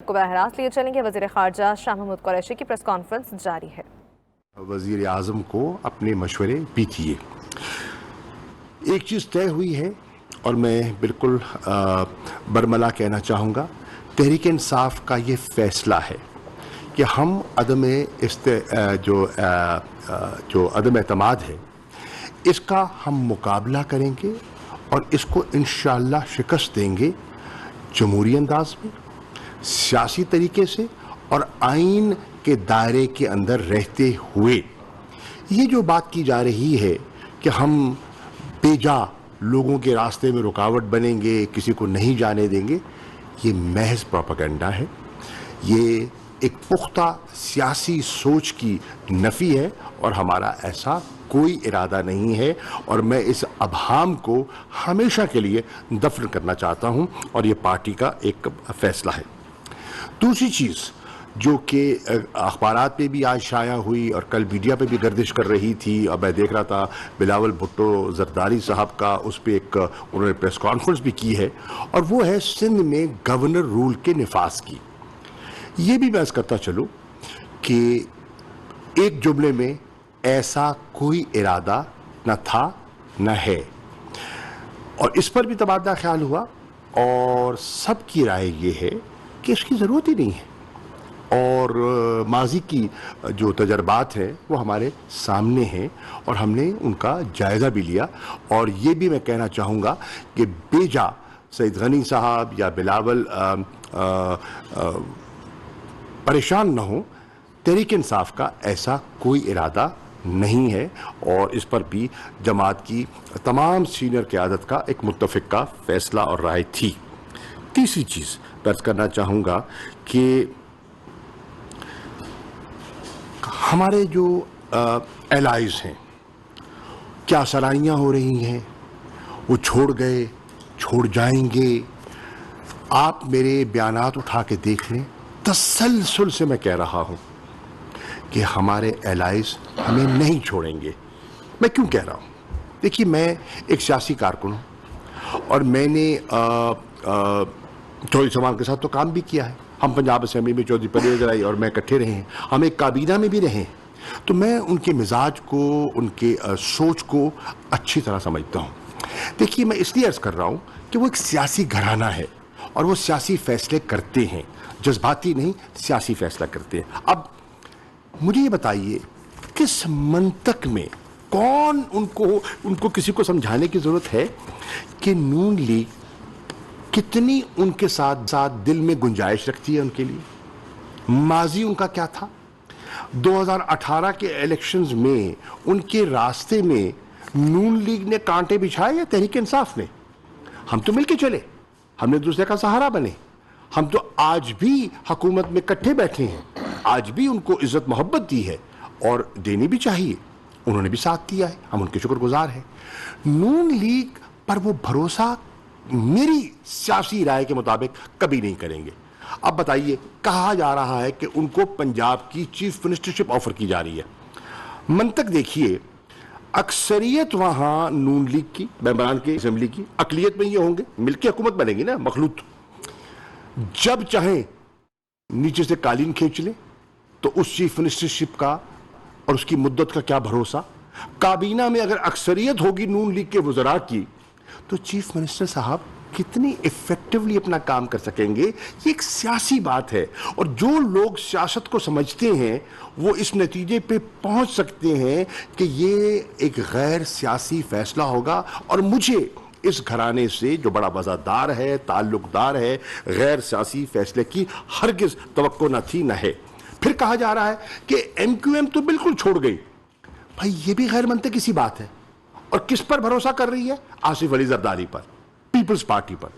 کو براہ راست لیے چلیں گے۔ وزیر خارجہ شاہ محمود قریشی کی پریس کانفرنس جاری ہے۔ وزیر اعظم کو اپنے مشورے بھی کیے۔ ایک چیز طے ہوئی ہے اور میں بالکل برملا کہنا چاہوں گا، تحریک انصاف کا یہ فیصلہ ہے کہ ہم جو عدم اعتماد ہے اس کا ہم مقابلہ کریں گے اور اس کو انشاءاللہ شکست دیں گے جمہوری انداز میں، سیاسی طریقے سے اور آئین کے دائرے کے اندر رہتے ہوئے۔ یہ جو بات کی جا رہی ہے کہ ہم بے جا لوگوں کے راستے میں رکاوٹ بنیں گے، کسی کو نہیں جانے دیں گے، یہ محض پروپیگنڈا ہے، یہ ایک پختہ سیاسی سوچ کی نفی ہے اور ہمارا ایسا کوئی ارادہ نہیں ہے، اور میں اس ابہام کو ہمیشہ کے لیے دفن کرنا چاہتا ہوں اور یہ پارٹی کا ایک فیصلہ ہے۔ دوسری چیز جو کہ اخبارات پہ بھی آج شائع ہوئی اور کل میڈیا پہ بھی گردش کر رہی تھی، اور میں دیکھ رہا تھا بلاول بھٹو زرداری صاحب کا، اس پہ ایک انہوں نے پریس کانفرنس بھی کی ہے، اور وہ ہے سندھ میں گورنر رول کے نفاذ کی۔ یہ بھی بحث کرتا چلوں کہ ایک جملے میں ایسا کوئی ارادہ نہ تھا نہ ہے، اور اس پر بھی تبادلہ خیال ہوا اور سب کی رائے یہ ہے کہ اس کی ضرورت ہی نہیں ہے، اور ماضی کی جو تجربات ہیں وہ ہمارے سامنے ہیں اور ہم نے ان کا جائزہ بھی لیا، اور یہ بھی میں کہنا چاہوں گا کہ بے جا سعید غنی صاحب یا بلاول پریشان نہ ہوں، تحریک انصاف کا ایسا کوئی ارادہ نہیں ہے، اور اس پر بھی جماعت کی تمام سینئر قیادت کا ایک متفقہ فیصلہ اور رائے تھی۔ تیسری چیز درج کرنا چاہوں گا کہ ہمارے جو الائز ہیں، کیا سرائیاں ہو رہی ہیں، وہ چھوڑ گئے، چھوڑ جائیں گے۔ آپ میرے بیانات اٹھا کے دیکھ لیں، تسلسل سے میں کہہ رہا ہوں کہ ہمارے الائز ہمیں نہیں چھوڑیں گے۔ میں کیوں کہہ رہا ہوں؟ دیکھیے، میں ایک سیاسی کارکن ہوں اور میں نے چودھری چمن کے ساتھ تو کام بھی کیا ہے، ہم پنجاب اسمبلی میں چودھری پرویز رائی اور میں اکٹھے رہے ہیں، ہم ایک کابینہ میں بھی رہے ہیں، تو میں ان کے مزاج کو، ان کے سوچ کو اچھی طرح سمجھتا ہوں۔ دیکھیے، میں اس لیے عرض کر رہا ہوں کہ وہ ایک سیاسی گھرانہ ہے اور وہ سیاسی فیصلے کرتے ہیں، جذباتی نہیں، سیاسی فیصلہ کرتے ہیں۔ اب مجھے یہ بتائیے، کس منطق میں کون ان کو کسی کو سمجھانے کی ضرورت ہے کہ نون لیگ کتنی ان کے ساتھ دل میں گنجائش رکھتی ہے ان کے لیے؟ ماضی ان کا کیا تھا؟ 2018 کے الیکشنز میں ان کے راستے میں نون لیگ نے کانٹے بچھائے یا تحریک انصاف نے؟ ہم تو مل کے چلے، ہم نے دوسرے کا سہارا بنے، ہم تو آج بھی حکومت میں کٹھے بیٹھے ہیں، آج بھی ان کو عزت محبت دی ہے اور دینی بھی چاہیے، انہوں نے بھی ساتھ دیا ہے، ہم ان کے شکر گزار ہیں۔ نون لیگ پر وہ بھروسہ میری سیاسی رائے کے مطابق کبھی نہیں کریں گے۔ اب بتائیے، کہا جا رہا ہے کہ ان کو پنجاب کی چیف منسٹرشپ آفر کی جا رہی ہے۔ منطق دیکھیے، اکثریت وہاں نون لیگ کی، ممبران کی اسمبلی کی، اقلیت میں یہ ہوں گے، مل کے حکومت بنے گی نا، مخلوط، جب چاہیں نیچے سے قالین کھینچ لیں، تو اس چیف منسٹرشپ کا اور اس کی مدت کا کیا بھروسہ؟ کابینہ میں اگر اکثریت ہوگی نون لیگ کے وزراء کی، تو چیف منسٹر صاحب کتنی ایفیکٹولی اپنا کام کر سکیں گے؟ یہ ایک سیاسی بات ہے، اور جو لوگ سیاست کو سمجھتے ہیں وہ اس نتیجے پہ پہنچ سکتے ہیں کہ یہ ایک غیر سیاسی فیصلہ ہوگا، اور مجھے اس گھرانے سے جو بڑا وفادار ہے، تعلق دار ہے، غیر سیاسی فیصلے کی ہرگز توقع نہ تھی نہ ہے۔ پھر کہا جا رہا ہے کہ ایم کیو ایم تو بالکل چھوڑ گئی۔ بھائی، یہ بھی غیر منطقی سی بات ہے، اور کس پر بھروسہ کر رہی ہے؟ آصف علی زرداری پر، پیپلز پارٹی پر۔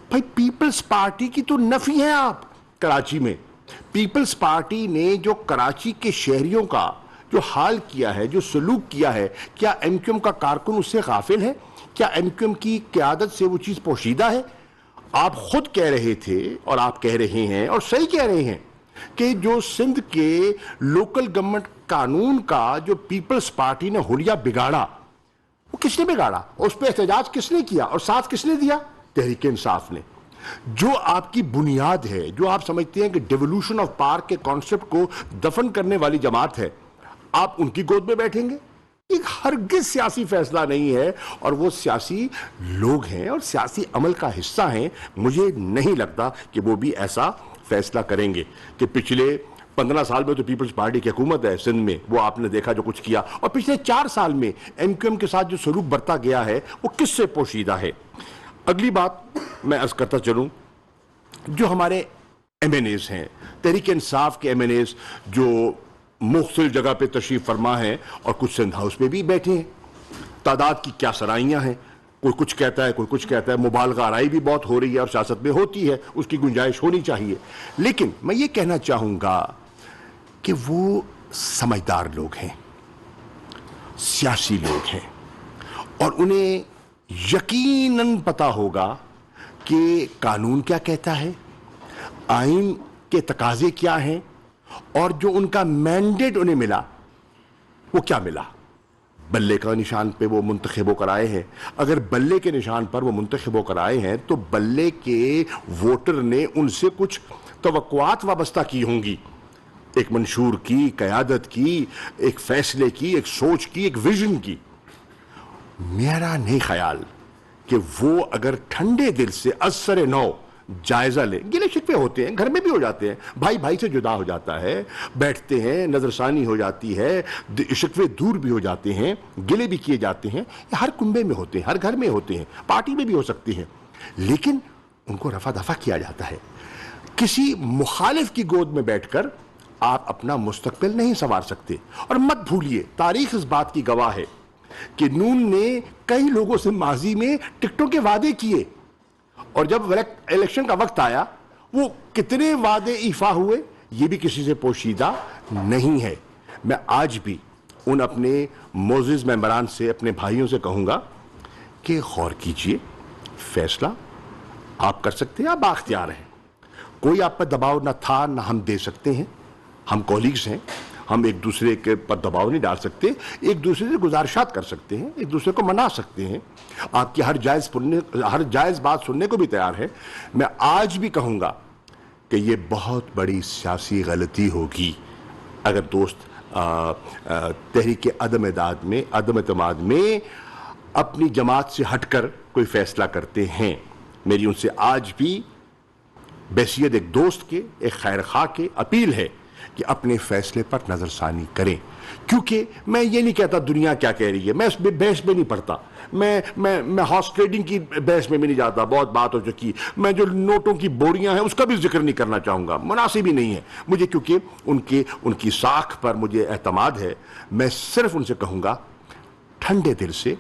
بھائی، پیپلز پارٹی کی تو نفی ہیں آپ کراچی میں۔ پیپلز پارٹی نے جو کراچی کے شہریوں کا جو حال کیا ہے، جو سلوک کیا ہے، کیا ایم کیو ایم کا کارکن اس سے غافل ہے؟ کیا ایم کیو ایم کی قیادت سے وہ چیز پوشیدہ ہے؟ آپ خود کہہ رہے تھے اور آپ کہہ رہے ہیں اور صحیح کہہ رہے ہیں کہ جو سندھ کے لوکل گورنمنٹ قانون کا جو پیپلز پارٹی نے حلیہ بگاڑا، وہ کس نے بگاڑا؟ اس پہ احتجاج کس نے کیا اور ساتھ کس نے دیا؟ تحریک انصاف نے۔ جو آپ کی بنیاد ہے, جو آپ سمجھتے ہیں کہ ڈیولوشن آف پاور کے کانسیپٹ کو دفن کرنے والی جماعت ہے, آپ ان کی گود میں بیٹھیں گے؟ ایک ہرگز سیاسی فیصلہ نہیں ہے, اور وہ سیاسی لوگ ہیں اور سیاسی عمل کا حصہ ہیں. مجھے نہیں لگتا کہ وہ بھی ایسا فیصلہ کریں گے کہ پچھلے 15 سال میں تو پیپلز پارٹی کی حکومت ہے سندھ میں, وہ آپ نے دیکھا جو کچھ کیا, اور پچھلے 4 سال میں ایم کیو ایم کے ساتھ جو سلوک برتا گیا ہے وہ کس سے پوشیدہ ہے. اگلی بات میں عرض کرتا چلوں, جو ہمارے ایم این ایز ہیں, تحریک انصاف کے ایم این ایز جو مختلف جگہ پہ تشریف فرما ہیں اور کچھ سندھ ہاؤس میں بھی بیٹھے ہیں, تعداد کی کیا سرائیاں ہیں, کوئی کچھ کہتا ہے کوئی کچھ کہتا ہے, مبالغہ آرائی بھی بہت ہو رہی ہے اور سیاست میں ہوتی ہے, اس کی گنجائش ہونی چاہیے. لیکن میں یہ کہنا چاہوں گا کہ وہ سمجھدار لوگ ہیں, سیاسی لوگ ہیں, اور انہیں یقیناً پتا ہوگا کہ قانون کیا کہتا ہے, آئین کے تقاضے کیا ہیں, اور جو ان کا مینڈیٹ انہیں ملا وہ کیا ملا. بلے کا نشان پہ وہ منتخب ہو کر آئے ہیں. اگر بلے کے نشان پر وہ منتخب ہو کر آئے ہیں تو بلے کے ووٹر نے ان سے کچھ توقعات وابستہ کی ہوں گی, ایک منشور کی, قیادت کی, ایک فیصلے کی, ایک سوچ کی, ایک ویژن کی. میرا نہیں خیال کہ وہ اگر ٹھنڈے دل سے از سر نو جائزہ لیں, گلے شکوے ہوتے ہیں, گھر میں بھی ہو جاتے ہیں, بھائی بھائی سے جدا ہو جاتا ہے, بیٹھتے ہیں, نظر ثانی ہو جاتی ہے, شکوے دور بھی ہو جاتے ہیں, گلے بھی کیے جاتے ہیں, یہ ہر کنبے میں ہوتے ہیں, ہر گھر میں ہوتے ہیں, پارٹی میں بھی ہو سکتی ہیں, لیکن ان کو رفع دفع کیا جاتا ہے. کسی مخالف کی گود میں بیٹھ کر آپ اپنا مستقبل نہیں سنوار سکتے. اور مت بھولیے, تاریخ اس بات کی گواہ ہے کہ نون نے کئی لوگوں سے ماضی میں ٹکٹوں کے وعدے کیے, اور جب الیکشن کا وقت آیا وہ کتنے وعدے ایفا ہوئے یہ بھی کسی سے پوشیدہ نہیں ہے. میں آج بھی ان اپنے معزز ممبران سے, اپنے بھائیوں سے کہوں گا کہ غور کیجئے, فیصلہ آپ کر سکتے ہیں, آپ بااختیار ہیں, کوئی آپ پر دباؤ نہ تھا نہ ہم دے سکتے ہیں. ہم کولیگز ہیں, ہم ایک دوسرے کے پر دباؤ نہیں ڈال سکتے, ایک دوسرے سے گزارشات کر سکتے ہیں, ایک دوسرے کو منا سکتے ہیں, آپ کی ہر جائز بات سننے کو بھی تیار ہے. میں آج بھی کہوں گا کہ یہ بہت بڑی سیاسی غلطی ہوگی اگر دوست تحریک عدم اعتماد میں اپنی جماعت سے ہٹ کر کوئی فیصلہ کرتے ہیں. میری ان سے آج بھی بحیثیت ایک دوست کے, ایک خیر خواہ کے اپیل ہے کہ اپنے فیصلے پر نظر ثانی کریں. کیونکہ میں یہ نہیں کہتا دنیا کیا کہہ رہی ہے, میں اس میں بحث میں نہیں پڑتا, میں ہارس ٹریڈنگ کی بحث میں بھی نہیں جاتا, بہت بات ہو چکی. میں جو نوٹوں کی بوریاں ہیں اس کا بھی ذکر نہیں کرنا چاہوں گا, مناسب ہی نہیں ہے مجھے, کیونکہ ان کی ساکھ پر مجھے اعتماد ہے. میں صرف ان سے کہوں گا ٹھنڈے دل سے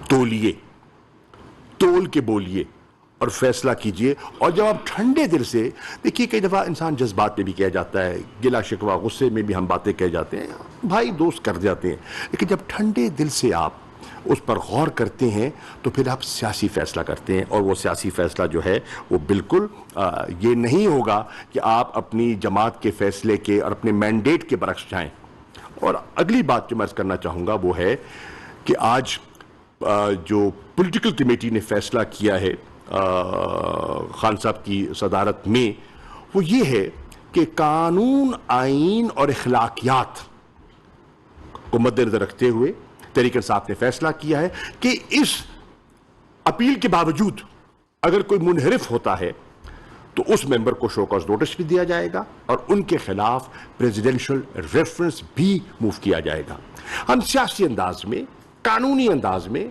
تولیے, تول کے بولیے اور فیصلہ کیجئے. اور جب آپ ٹھنڈے دل سے دیکھیے, کئی دفعہ انسان جذبات میں بھی کہہ جاتا ہے, گلا شکوہ غصے میں بھی ہم باتیں کہہ جاتے ہیں, بھائی دوست کر جاتے ہیں, لیکن جب ٹھنڈے دل سے آپ اس پر غور کرتے ہیں تو پھر آپ سیاسی فیصلہ کرتے ہیں. اور وہ سیاسی فیصلہ جو ہے وہ بالکل یہ نہیں ہوگا کہ آپ اپنی جماعت کے فیصلے کے اور اپنے مینڈیٹ کے برعکس جائیں. اور اگلی بات جو میں عرض کرنا چاہوں گا وہ ہے کہ آج جو پولیٹیکل کمیٹی نے فیصلہ کیا ہے خان صاحب کی صدارت میں, وہ یہ ہے کہ قانون, آئین اور اخلاقیات کو مد نظر رکھتے ہوئے تحریک انصاف نے فیصلہ کیا ہے کہ اس اپیل کے باوجود اگر کوئی منحرف ہوتا ہے تو اس ممبر کو شو کاز نوٹس بھی دیا جائے گا اور ان کے خلاف پریزیڈنشل ریفرنس بھی موو کیا جائے گا. ہم سیاسی انداز میں, قانونی انداز میں,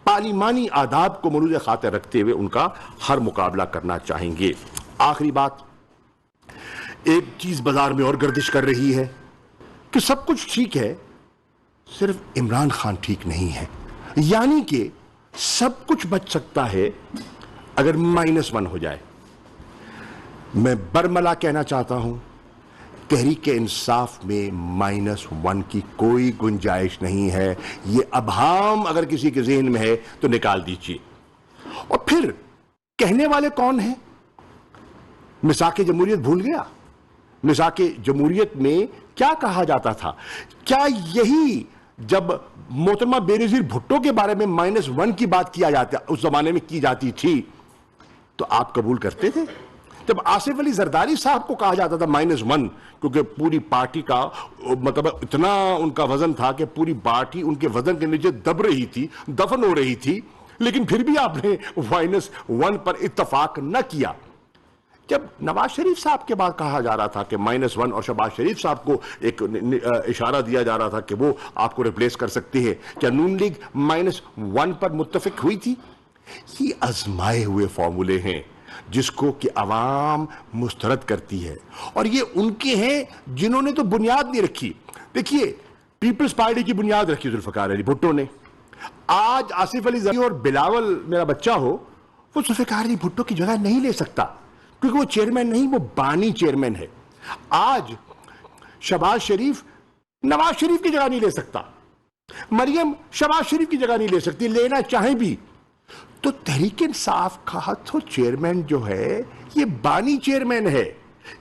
پارلیمانی آداب کو ملوز خاطر رکھتے ہوئے ان کا ہر مقابلہ کرنا چاہیں گے. آخری بات, ایک چیز بازار میں اور گردش کر رہی ہے کہ سب کچھ ٹھیک ہے, صرف عمران خان ٹھیک نہیں ہے. یعنی کہ سب کچھ بچ سکتا ہے اگر -1 ہو جائے. میں برملا کہنا چاہتا ہوں, تحریک انصاف میں -1 کی کوئی گنجائش نہیں ہے. یہ ابہام اگر کسی کے ذہن میں ہے تو نکال دیجیے. اور پھر کہنے والے کون ہیں؟ میثاق جمہوریت بھول گیا؟ میثاق جمہوریت میں کیا کہا جاتا تھا؟ کیا یہی جب محترمہ بے نظیر بھٹو کے بارے میں -1 کی بات کیا جاتا اس زمانے میں کی جاتی تھی تو آپ قبول کرتے تھے؟ جب آصف علی زرداری صاحب کو کہا جاتا تھا -1 کیونکہ پوری پارٹی کا مطلب اتنا ان کا وزن تھا کہ پوری پارٹی ان کے وزن کے نیچے دب رہی تھی، دفن ہو رہی تھی، لیکن پھر بھی آپ نے -1 پر اتفاق نہ کیا. جب نواز شریف صاحب کے بعد کہا جا رہا تھا کہ -1 اور شہباز شریف صاحب کو ایک اشارہ دیا جا رہا تھا کہ وہ آپ کو ریپلیس کر سکتے ہیں، کیا نون لیگ -1 پر متفق ہوئی تھی؟ یہ آزمائے ہوئے فارمولے ہیں جس کو کہ عوام مسترد کرتی ہے، اور یہ ان کے ہیں جنہوں نے تو بنیاد نہیں رکھی. دیکھیے پیپلز پارٹی کی بنیاد رکھی ذوالفقار علی بھٹو نے. آج آصف علی زرداری اور بلاول میرا بچہ ہو، وہ ذوالفقار علی بھٹو کی جگہ نہیں لے سکتا کیونکہ وہ چیئرمین نہیں، وہ بانی چیئرمین ہے. آج شہباز شریف نواز شریف کی جگہ نہیں لے سکتا، مریم شہباز شریف کی جگہ نہیں لے سکتی، لینا چاہیں بھی. تو تحریک انصاف کا تو چیئرمین جو ہے یہ بانی چیئرمین ہے،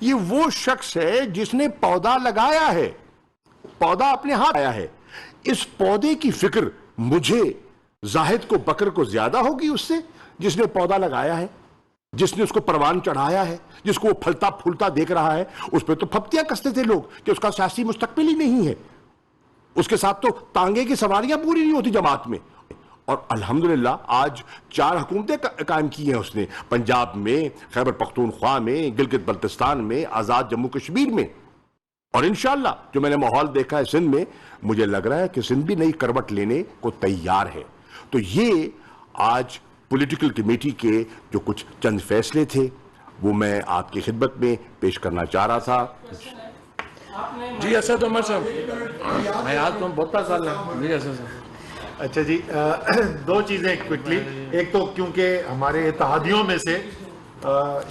یہ وہ شخص ہے جس نے پودا لگایا ہے، پودا اپنے ہاتھ آیا ہے. اس پودے کی فکر مجھے زاہد کو بکر کو زیادہ ہوگی اس سے جس نے پودا لگایا ہے، جس نے اس کو پروان چڑھایا ہے، جس کو وہ پھلتا پھولتا دیکھ رہا ہے. اس پہ تو پھپتیاں کستے تھے لوگ کہ اس کا سیاسی مستقبل ہی نہیں ہے، اس کے ساتھ تو تانگے کی سواریاں پوری نہیں ہوتی جماعت میں. اور الحمدللہ آج 4 حکومتیں قائم کی ہیں اس نے، پنجاب میں، خیبر پختونخوا میں، گلگت بلتستان میں، آزاد جموں کشمیر میں. اور انشاءاللہ جو میں نے ماحول دیکھا ہے سندھ میں، مجھے لگ رہا ہے کہ سندھ بھی نئی کروٹ لینے کو تیار ہے. تو یہ آج پولیٹیکل کمیٹی کے جو کچھ چند فیصلے تھے وہ میں آپ کی خدمت میں پیش کرنا چاہ رہا تھا. جی اسد عمر صاحب، میں آج تو بہت سال جی اسد صاحب. اچھا جی، 2 چیزیں کوئکلی. ایک تو کیونکہ ہمارے اتحادیوں میں سے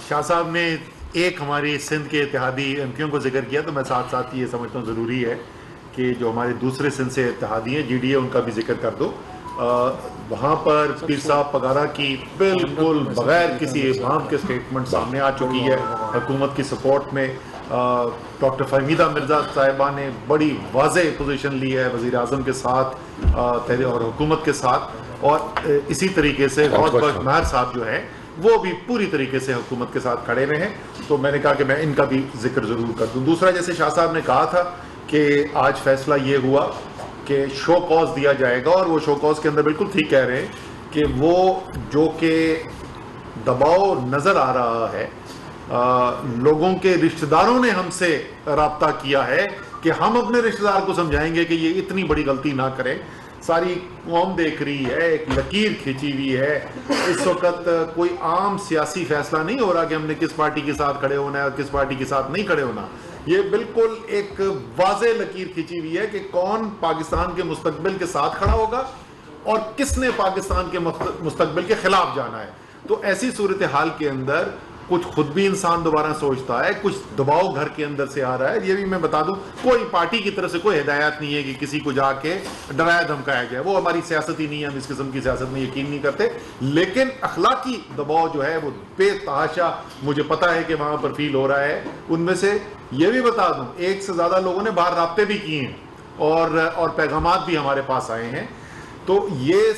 شاہ صاحب نے ایک ہماری سندھ کے اتحادی ایم کیوں کو ذکر کیا، تو میں ساتھ ساتھ یہ سمجھتا ہوں ضروری ہے کہ جو ہمارے دوسرے سندھ سے اتحادی ہیں GDA ان کا بھی ذکر کر دو. وہاں پر پیر صاحب پگارا کی بالکل بغیر کسی ابہام کے سٹیٹمنٹ سامنے آ چکی ہے حکومت کی سپورٹ میں. ڈاکٹر فہمیدہ مرزا صاحبہ نے بڑی واضح پوزیشن لی ہے وزیر اعظم کے ساتھ اور حکومت کے ساتھ، اور اسی طریقے سے غوث بخش مہر صاحب جو ہیں وہ بھی پوری طریقے سے حکومت کے ساتھ کھڑے ہوئے ہیں. تو میں نے کہا کہ میں ان کا بھی ذکر ضرور کر دوں. دوسرا، جیسے شاہ صاحب نے کہا تھا کہ آج فیصلہ یہ ہوا کہ شو کاز دیا جائے گا، اور وہ شو کاز کے اندر بالکل ٹھیک کہہ رہے ہیں کہ وہ جو کہ دباؤ نظر آ رہا ہے، لوگوں کے رشتہ داروں نے ہم سے رابطہ کیا ہے کہ ہم اپنے رشتہ دار کو سمجھائیں گے کہ یہ اتنی بڑی غلطی نہ کریں. ساری قوم دیکھ رہی ہے، ایک لکیر کھینچی ہوئی ہے. اس وقت کوئی عام سیاسی فیصلہ نہیں ہو رہا کہ ہم نے کس پارٹی کے ساتھ کھڑے ہونا ہے اور کس پارٹی کے ساتھ نہیں کھڑے ہونا. یہ بالکل ایک واضح لکیر کھینچی ہوئی ہے کہ کون پاکستان کے مستقبل کے ساتھ کھڑا ہوگا اور کس نے پاکستان کے مستقبل کے خلاف جانا ہے. تو ایسی صورتحال کے اندر کچھ خود بھی انسان دوبارہ سوچتا ہے، کچھ دباؤ گھر کے اندر سے آ رہا ہے. یہ بھی میں بتا دوں، کوئی پارٹی کی طرف سے کوئی ہدایت نہیں ہے کہ کسی کو جا کے ڈرایا دھمکایا جائے، وہ ہماری سیاست ہی نہیں ہے، ہم اس قسم کی سیاست میں یقین نہیں کرتے. لیکن اخلاقی دباؤ جو ہے وہ بے تحاشا مجھے پتا ہے کہ وہاں پر فیل ہو رہا ہے. ان میں سے یہ بھی بتا دوں 1 سے زیادہ لوگوں نے باہر رابطے بھی کیے ہیں اور پیغامات بھی ہمارے پاس آئے ہیں. تو یہ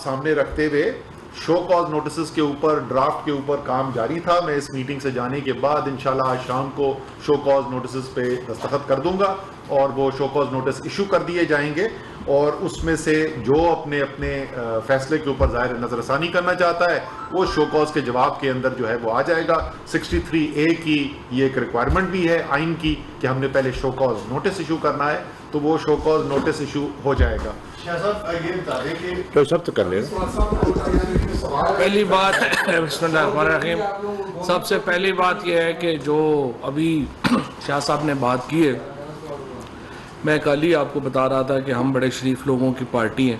سامنے رکھتے ہوئے شو کاز نوٹسز کے اوپر، ڈرافٹ کے اوپر کام جاری تھا. میں اس میٹنگ سے جانے کے بعد انشاءاللہ آج شام کو شو کاز نوٹسز پہ دستخط کر دوں گا اور وہ شو کاز نوٹس ایشو کر دیے جائیں گے. اور اس میں سے جو اپنے فیصلے کے اوپر ظاہر نظر ثانی کرنا چاہتا ہے وہ شو کاز کے جواب کے اندر جو ہے وہ آ جائے گا. 63A کی یہ ایک ریکوائرمنٹ بھی ہے آئین کی کہ ہم نے پہلے شو کاز نوٹس ایشو کرنا ہے، تو وہ شو کاز نوٹس ایشو ہو جائے گا. پہلی بات بسم اللہ الرحمن الرحیم، سب سے پہلی بات یہ ہے کہ جو ابھی شاہ صاحب نے بات کی ہے، میں کل ہی آپ کو بتا رہا تھا کہ ہم بڑے شریف لوگوں کی پارٹی ہیں،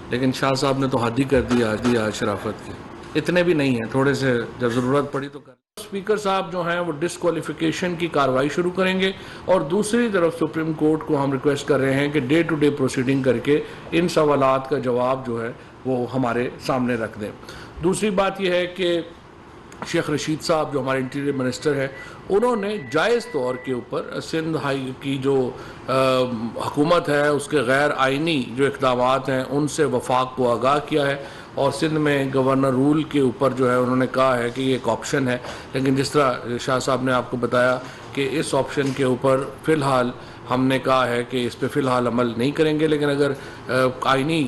لیکن شاہ صاحب نے تو حد ہی کر دیا شرافت کی. اتنے بھی نہیں ہیں، تھوڑے سے جب ضرورت پڑی تو کر. اسپیکر صاحب جو ہیں وہ ڈسکوالیفیکیشن کی کارروائی شروع کریں گے، اور دوسری طرف سپریم کورٹ کو ہم ریکویسٹ کر رہے ہیں کہ ڈے ٹو ڈے پروسیڈنگ کر کے ان سوالات کا جواب جو ہے وہ ہمارے سامنے رکھ دیں. دوسری بات یہ ہے کہ شیخ رشید صاحب جو ہمارے انٹیریئر منسٹر ہیں، انہوں نے جائز طور کے اوپر سندھ ہائی کی جو حکومت ہے اس کے غیر آئینی جو اقدامات ہیں ان سے وفاق کو آگاہ کیا ہے، اور سندھ میں گورنر رول کے اوپر جو ہے انہوں نے کہا ہے کہ یہ ایک آپشن ہے، لیکن جس طرح شاہ صاحب نے آپ کو بتایا کہ اس آپشن کے اوپر فی الحال ہم نے کہا ہے کہ اس پہ فی الحال عمل نہیں کریں گے، لیکن اگر آئینی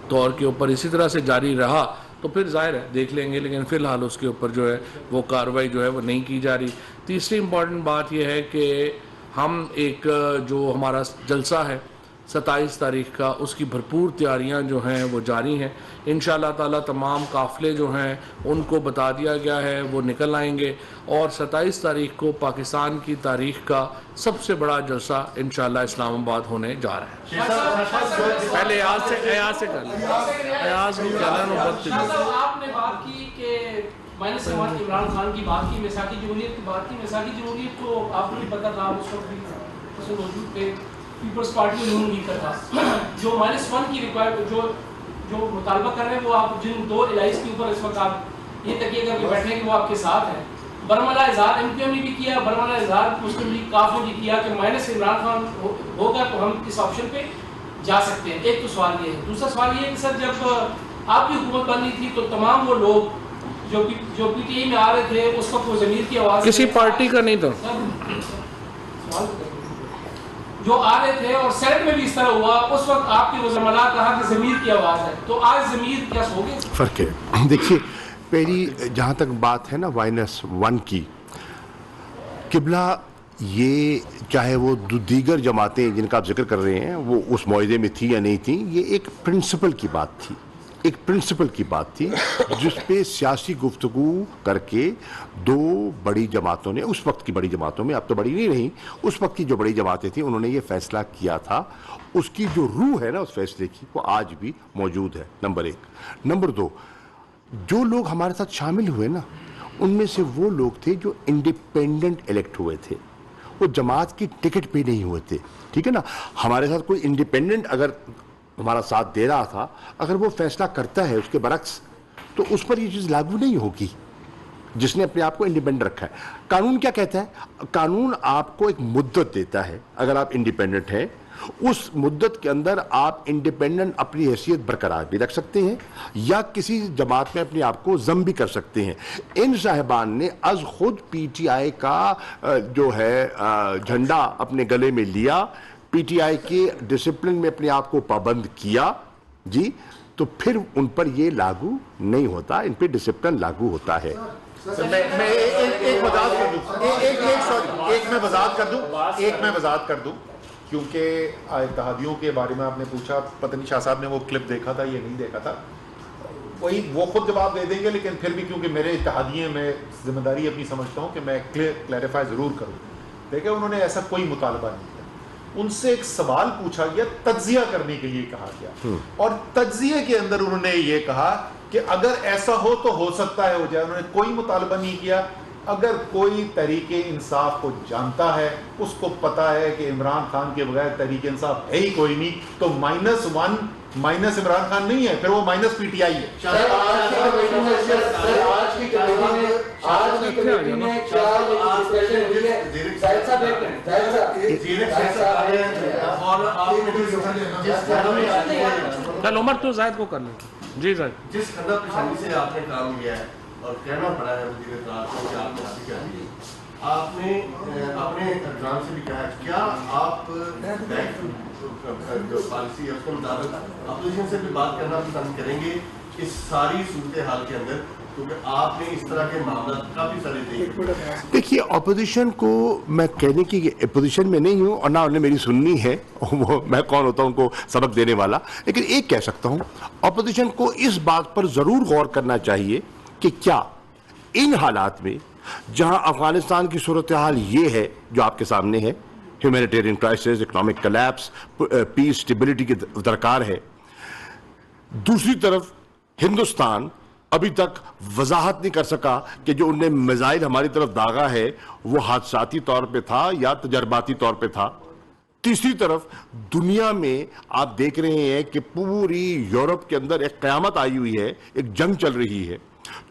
طور کے اوپر اسی طرح سے جاری رہا تو پھر ظاہر ہے دیکھ لیں گے، لیکن فی الحال اس کے اوپر جو ہے وہ کارروائی جو ہے وہ نہیں کی جا رہی۔ تیسری امپورٹنٹ بات یہ ہے کہ ہم ایک جو ہمارا جلسہ ہے 27 تاریخ کا، اس کی بھرپور تیاریاں جو ہیں وہ جاری ہیں۔ انشاءاللہ تعالی تمام قافلے جو ہیں ان کو بتا دیا گیا ہے، وہ نکل آئیں گے، اور 27 تاریخ کو پاکستان کی تاریخ کا سب سے بڑا جلسہ انشاءاللہ اسلام آباد ہونے جا رہا ہے۔ پہلے ایاز سے کر لیں، ایاز کو کہنا نوبت آپ نے بات کی کہ مائنس سماج کی عمران خان کی بات کی، میثاقی جمہوریت کی بات کی۔ میثاقی جمہوریت کو آپ کو بھی پتہ تھا، اس وقت بھی اس میں موجود تھے، پیپلز پارٹی نون لیگ کا تھا۔ جو -1 کی ریکوائرمنٹ جو مطالبہ کر رہے ہیں وہ آپ جن 2 الائز کے اوپر اس وقت آپ یہ تکیے کر کے بیٹھے ہیں کہ وہ آپ کے ساتھ ہیں۔ برملا اظہار ایم کیو ایم نے بھی کیا، برملا اظہار مسلم لیگ کاف نے بھی کیا کہ مائنس عمران خان ہوگا تو ہم اس آپشن پہ جا سکتے ہیں۔ ایک تو سوال یہ ہے۔ دوسرا سوال یہ ہے کہ سر جب آپ کی حکومت بننی تھی تو تمام وہ لوگ جو پی ٹی آئی میں آ رہے تھے اس وقت وہ ضمیر کی آواز کسی پارٹی کا نہیں تھا جو آ رہے تھے، اور سینٹ میں بھی اس طرح ہوا، اس وقت آپ کے وزراملا کہا کہ ضمیر کی آواز ہے، تو آج ضمیر کیا سو گئے؟ فرق ہے۔ دیکھیے پہلی جہاں تک بات ہے نا -1 کی، قبلہ یہ چاہے وہ دیگر جماعتیں جن کا آپ ذکر کر رہے ہیں وہ اس معاہدے میں تھی یا نہیں تھی، یہ ایک پرنسپل کی بات تھی، ایک پرنسپل کی بات تھی جس پہ سیاسی گفتگو کر کے 2 بڑی جماعتوں نے، اس وقت کی بڑی جماعتوں میں، اب تو بڑی نہیں رہی، اس وقت کی جو بڑی جماعتیں تھیں انہوں نے یہ فیصلہ کیا تھا۔ اس کی جو روح ہے نا اس فیصلے کی وہ آج بھی موجود ہے، نمبر 1۔ نمبر 2، جو لوگ ہمارے ساتھ شامل ہوئے نا ان میں سے وہ لوگ تھے جو انڈیپینڈنٹ الیکٹ ہوئے تھے، وہ جماعت کی ٹکٹ پہ نہیں ہوئے تھے، ٹھیک ہے نا۔ ہمارے ساتھ کوئی انڈیپینڈنٹ اگر ہمارا ساتھ دے رہا تھا، اگر وہ فیصلہ کرتا ہے اس کے برعکس تو اس پر یہ چیز لاگو نہیں ہوگی جس نے اپنے آپ کو انڈیپینڈنٹ رکھا ہے۔ قانون کیا کہتا ہے؟ قانون آپ کو ایک مدت دیتا ہے، اگر آپ انڈیپینڈنٹ ہیں اس مدت کے اندر آپ انڈیپینڈنٹ اپنی حیثیت برقرار بھی رکھ سکتے ہیں یا کسی جماعت میں اپنے آپ کو ضم بھی کر سکتے ہیں۔ ان صاحبان نے از خود پی ٹی آئی کا جو ہے جھنڈا اپنے گلے میں لیا، پی ٹی آئی کے ڈسپلن میں اپنے آپ کو پابند کیا، جی، تو پھر ان پر یہ لاگو نہیں ہوتا، ان پہ ڈسپلن لاگو ہوتا ہے۔ میں ایک وضاحت کر دوں کیونکہ اتحادیوں کے بارے میں آپ نے پوچھا، پتہ نہیں شاہ صاحب نے وہ کلپ دیکھا تھا یا نہیں دیکھا تھا، وہی وہ خود جواب دے دیں گے، لیکن پھر بھی کیونکہ میرے اتحادیے میں ذمہ داری اپنی سمجھتا ہوں کہ میں کلیریفائی ضرور کروں۔ دیکھیں انہوں نے ایسا کوئی مطالبہ نہیں کیا، ان سے ایک سوال پوچھا گیا، تجزیہ کرنے کے لیے کہا گیا، اور تجزیے کے اندر انہوں نے یہ کہا کہ اگر ایسا ہو تو ہو سکتا ہے ہو جائے۔ انہوں نے کوئی مطالبہ نہیں کیا۔ اگر کوئی تحریک انصاف کو جانتا ہے، اس کو پتا ہے کہ عمران خان کے بغیر تحریک انصاف ہے ہی کوئی نہیں، تو -1 مائنس عمران خان نہیں ہے، پھر وہ مائنس پی ٹی آئی ہے۔ کل عمر تو زائد کو کر لیں۔ جی زائد، جس خندہ پیشانی سے آپ نے کام لیا ہے اور کہنا پڑا ہے وزیر اطلاع کو کہ آپ نے حاصل کیا ہے، آپ نے اپنے ارکان سے بھی کہا ہے، کیا آپ جو پالیسی ہے اس کے مطابق اپوزیشن سے بھی بات کرنا پسند کریں گے اس ساری صورتحال کے اندر، کیونکہ آپ نے اس طرح کے معاملات کافی سارے دیکھے؟ دیکھیے اپوزیشن کو میں کہنے کی اپوزیشن میں نہیں ہوں اور نہ انہیں میری سننی ہے، وہ میں کون ہوتا ہوں ان کو سبق دینے والا، لیکن ایک کہہ سکتا ہوں اپوزیشن کو اس بات پر ضرور غور کرنا چاہیے کہ کیا ان حالات میں جہاں افغانستان کی صورتحال یہ ہے جو آپ کے سامنے ہے، ہیومینیٹیرین کرائسس، اکنامک کلیپس، پیس اسٹیبلٹی کی درکار ہے، دوسری طرف ہندوستان ابھی تک وضاحت نہیں کر سکا کہ جو انہیں میزائل ہماری طرف داغا ہے وہ حادثاتی طور پہ تھا یا تجرباتی طور پہ تھا، تیسری طرف دنیا میں آپ دیکھ رہے ہیں کہ پوری یورپ کے اندر ایک قیامت آئی ہوئی ہے، ایک جنگ چل رہی ہے،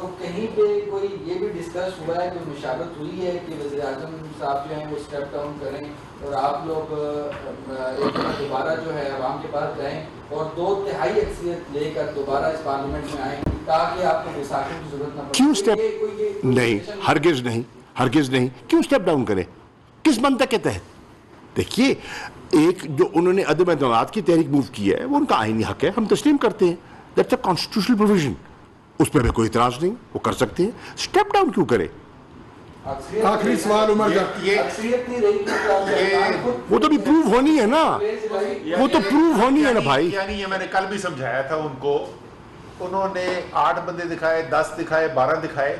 تو کہیں پہ کوئی یہ بھی ڈسکس ہوا ہے, کوئی مشاورت ہوئی ہے کہ وزیر اعظم صاحب جو ہیں وہ اسٹیپ ڈاؤن کریں اور آپ لوگ ایک دوبارہ جو ہے عوام کے پاس جائیں اور 2/3 اکثریت لے کر دوبارہ اس پارلیمنٹ میں آئیں تاکہ آپ کو وساخت کی ضرورت نہ پڑے؟ کیوں اسٹیپ نہیں, ہرگز نہیں, ہرگز نہیں. کیوں اسٹیپ ڈاؤن کریں, کس منطق کے تحت؟ دیکھیے, ایک جو انہوں نے عدم اعتماد کی تحریک موو کی ہے وہ ان کا آئینی حق ہے, ہم تسلیم کرتے ہیں. دیٹس اے کانسٹیٹیوشنل پروویژن, اس پہ بھی کوئی اعتراض نہیں, وہ کر سکتے ہیں. اسٹیپ ڈاؤن کیوں کرے؟ آخری سوال عمر کا, وہ تو بھی پروو ہونی ہے نا, وہ تو پروو ہونی ہے نا بھائی. یعنی یہ میں نے کل بھی سمجھایا تھا ان کو, انہوں نے 8 بندے دکھائے, 10 دکھائے, 12 دکھائے,